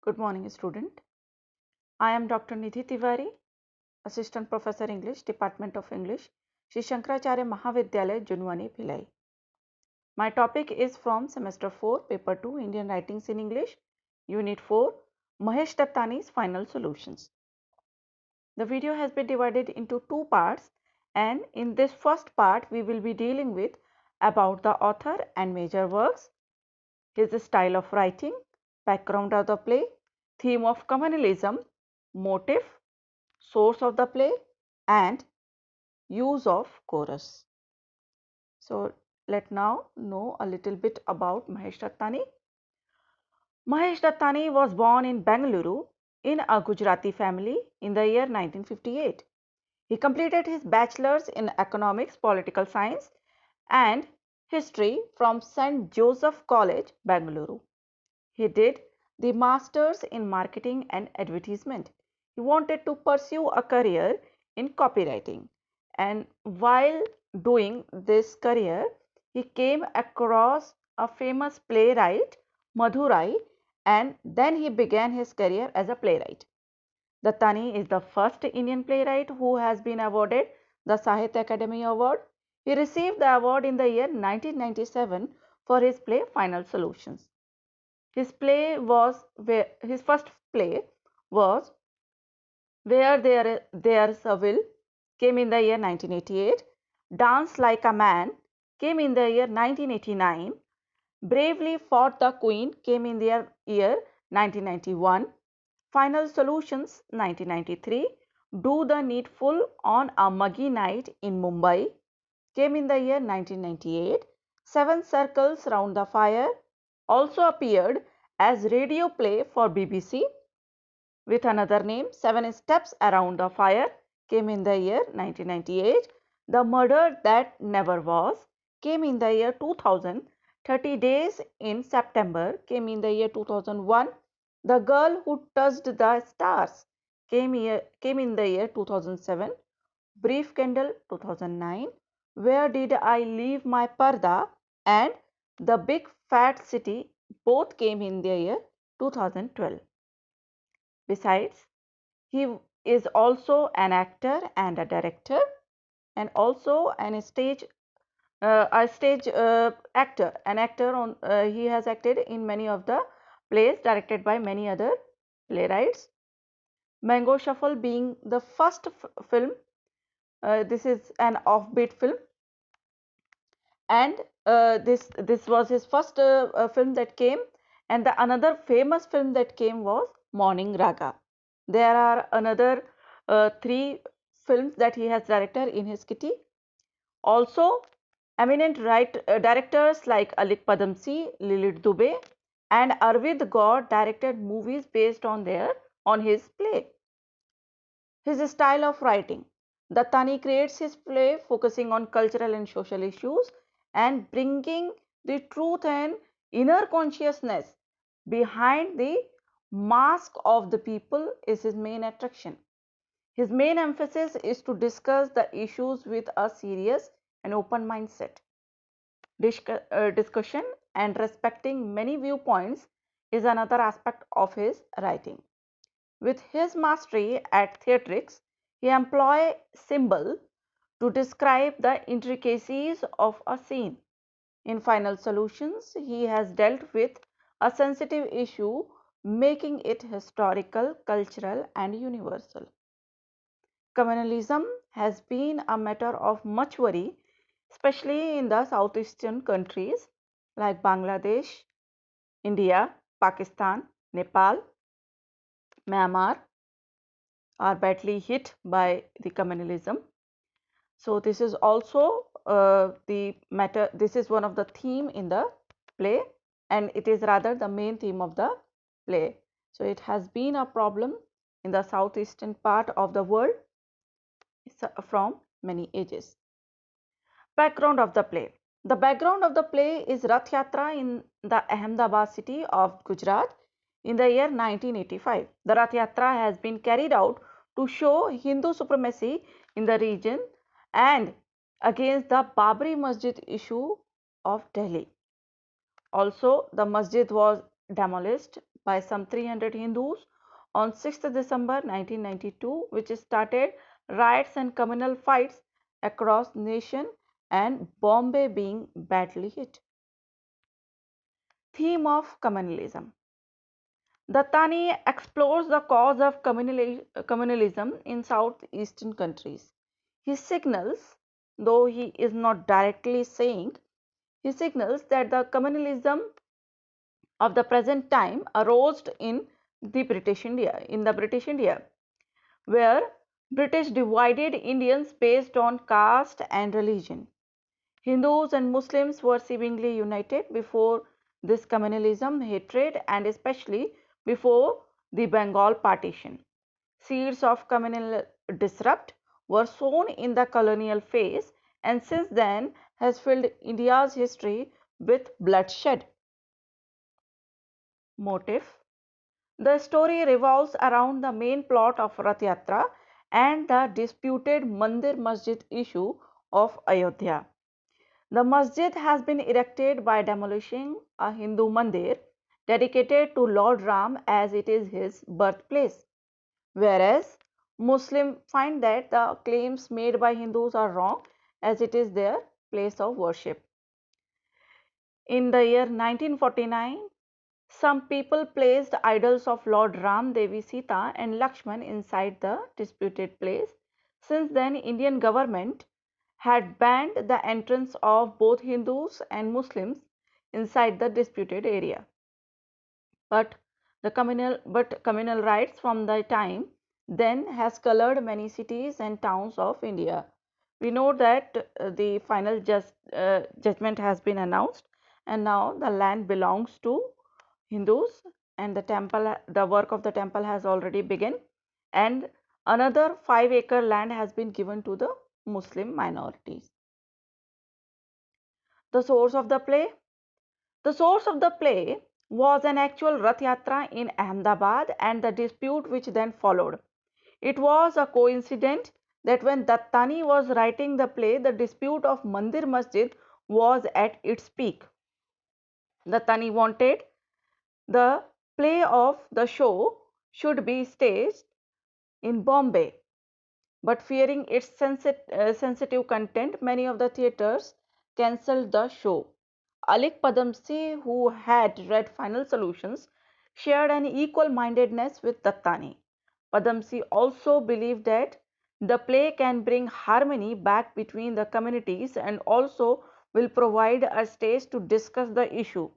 Good morning, student. I am Dr. Nidhi Tiwari, Assistant Professor English, Department of English, Shri Shankaracharya Mahavidyalaya, Junwani, Bhilai. My topic is from Semester 4, Paper 2, Indian Writings in English, Unit 4, Mahesh Dattani's Final Solutions. The video has been divided into two parts, and in this first part, we will be dealing with about the author and major works, his style of writing, background of the play, theme of communalism, motive, source of the play, and use of chorus. So let's now know a little bit about Mahesh Dattani. Mahesh Dattani was born in Bengaluru in a Gujarati family in the year 1958. He completed his bachelor's in economics, political science, and history from St. Joseph College, Bengaluru. He did the master's in marketing and advertisement. He wanted to pursue a career in copywriting, and while doing this career, he came across a famous playwright, Madhurai, and then he began his career as a playwright. Dattani is the first Indian playwright who has been awarded the Sahitya Academy Award. He received the award in the year 1997 for his play Final Solutions. His first play was Where There's a Will, came in the year 1988. Dance Like a Man came in the year 1989. Bravely Fought the Queen came in the year 1991. Final Solutions 1993. Do the Needful on a Muggy Night in Mumbai came in the year 1998. Seven Circles Round the Fire also appeared as radio play for BBC with another name. Seven Steps Around the Fire came in the year 1998. The Murder That Never Was came in the year 2000. 30 Days in September came in the year 2001. The Girl Who Touched the Stars came in the year 2007. Brief Candle 2009. Where Did I Leave My Parda and The Big Fat City both came in the year 2012. Besides, he is also an actor and a director, and also a stage actor. An actor on he has acted in many of the plays directed by many other playwrights. Mango Shuffle being the first film. This is an offbeat film, and this was his first film that came, and the another famous film that came was Morning Raga. There are another three films that he has directed in his kitty. Also, eminent directors like Alik Padamsee, Lilith Dubey, and Arvind Gaur directed movies based on his play. His style of writing. Dattani creates his play focusing on cultural and social issues and bringing the truth and inner consciousness behind the mask of the people is his main attraction. His main emphasis is to discuss the issues with a serious and open mindset. Discussion and respecting many viewpoints is another aspect of his writing. With his mastery at theatrics, he employs symbol to describe the intricacies of a scene. In Final Solutions, he has dealt with a sensitive issue, making it historical, cultural, and universal. Communalism has been a matter of much worry, especially in the southeastern countries like Bangladesh, India, Pakistan, Nepal, Myanmar are badly hit by the communalism. So this is also the matter. This is one of the theme in the play, and it is rather the main theme of the play. So it has been a problem in the southeastern part of the world from many ages. Background of the play. The background of the play is Rath Yatra in the Ahmedabad city of Gujarat in the year 1985. The Rath Yatra has been carried out to show Hindu supremacy in the region and against the Babri Masjid issue of Delhi. Also, the masjid was demolished by some 300 Hindus on 6th December 1992, which started riots and communal fights across nation and Bombay being badly hit. Theme of communalism. Dattani explores the cause of communalism in southeastern countries. He signals, though he is not directly saying, he signals that the communalism of the present time arose in the British India, where British divided Indians based on caste and religion. Hindus and Muslims were seemingly united before this communalism hatred and especially before the Bengal partition. Seeds of communal disrupt were sown in the colonial phase and since then has filled India's history with bloodshed. Motive. The story revolves around the main plot of Rath Yatra and the disputed Mandir Masjid issue of Ayodhya. The masjid has been erected by demolishing a Hindu mandir dedicated to Lord Ram as it is his birthplace, whereas Muslims find that the claims made by Hindus are wrong as it is their place of worship. In the year 1949, some people placed idols of Lord Ram, Devi Sita and Lakshman inside the disputed place. Since then, Indian government had banned the entrance of both Hindus and Muslims inside the disputed area. But communal rights from the time then has colored many cities and towns of India. We know that the final judgment has been announced and now the land belongs to Hindus and the work of the temple has already begun and another 5-acre land has been given to the Muslim minorities. The source of the play. The source of the play was an actual Rath Yatra in Ahmedabad and the dispute which then followed. It was a coincidence that when Dattani was writing the play, the dispute of Mandir Masjid was at its peak. Dattani wanted the play of the show should be staged in Bombay, but fearing its sensitive content, many of the theatres cancelled the show. Alik Padamsee, who had read Final Solutions, shared an equal mindedness with Dattani. Padamsee also believed that the play can bring harmony back between the communities and also will provide a stage to discuss the issue.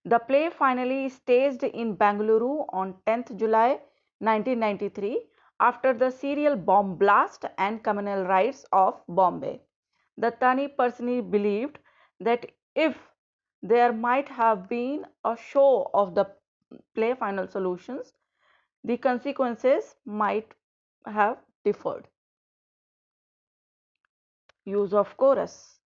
The play finally staged in Bangalore on 10th July 1993 after the serial bomb blast and communal riots of Bombay. Dattani personally believed that if there might have been a show of the play Final Solutions, the consequences might have differed. Use of chorus.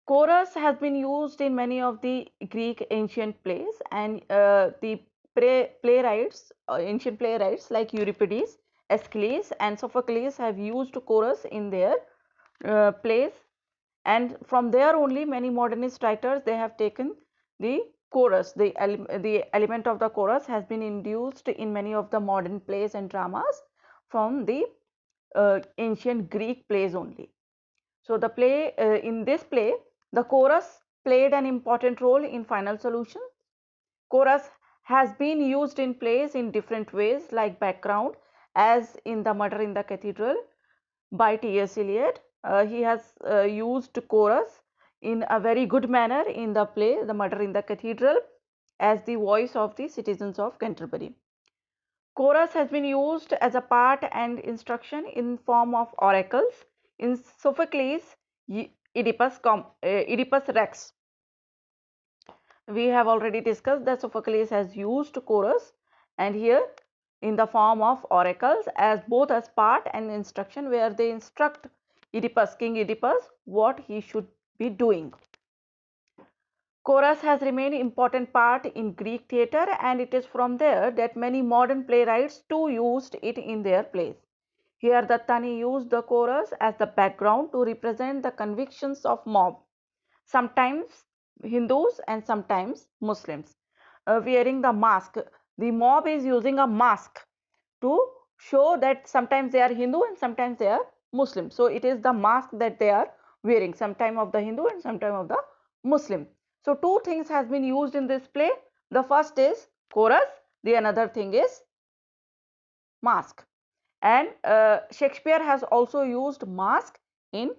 Chorus has been used in many of the Greek ancient plays and the ancient playwrights like Euripides, Aeschylus and Sophocles have used chorus in their plays and from there only many modernist writers they have taken the chorus. The element of the chorus has been induced in many of the modern plays and dramas from the ancient Greek plays only. So the play in this play, the chorus played an important role in Final Solution. Chorus has been used in plays in different ways like background as in The Murder in the Cathedral by T.S. Eliot. He has used chorus in a very good manner in the play The Murder in the Cathedral as the voice of the citizens of Canterbury. Chorus has been used as a part and instruction in form of oracles in Sophocles' Oedipus Rex. We have already discussed that Sophocles has used chorus and here in the form of oracles as both as part and instruction where they instruct Oedipus, King Oedipus, what he should be doing. Chorus has remained an important part in Greek theatre and it is from there that many modern playwrights too used it in their plays. Here Dattani used the chorus as the background to represent the convictions of mob, sometimes Hindus and sometimes Muslims. wearing the mask. The mob is using a mask to show that sometimes they are Hindu and sometimes they are Muslim. So it is the mask that they are wearing, sometime of the Hindu and sometime of the Muslim. So two things has been used in this play. The first is chorus, the another thing is mask. And Shakespeare has also used mask in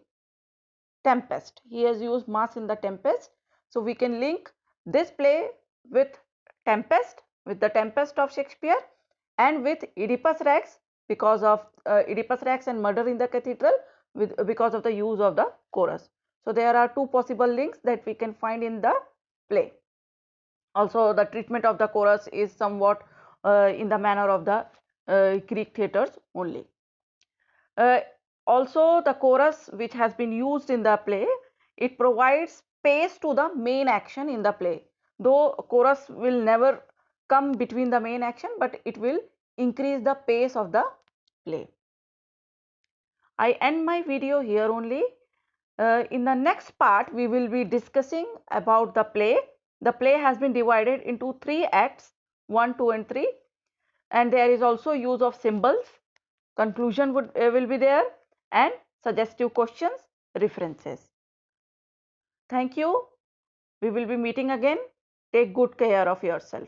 Tempest. He has used mask in the Tempest. So we can link this play with Tempest, with the Tempest of Shakespeare, and with Oedipus Rex because of Oedipus Rex and Murder in the Cathedral because of the use of the chorus. So there are two possible links that we can find in the play. Also, the treatment of the chorus is somewhat in the manner of the Greek theatres only. Also, the chorus which has been used in the play, it provides pace to the main action in the play. Though chorus will never come between the main action, but it will increase the pace of the play. I end my video here only. In the next part, we will be discussing about the play. The play has been divided into 3 acts, 1, 2 and 3, and there is also use of symbols. Conclusion will be there, and suggestive questions, references. Thank you. We will be meeting again. Take good care of yourself.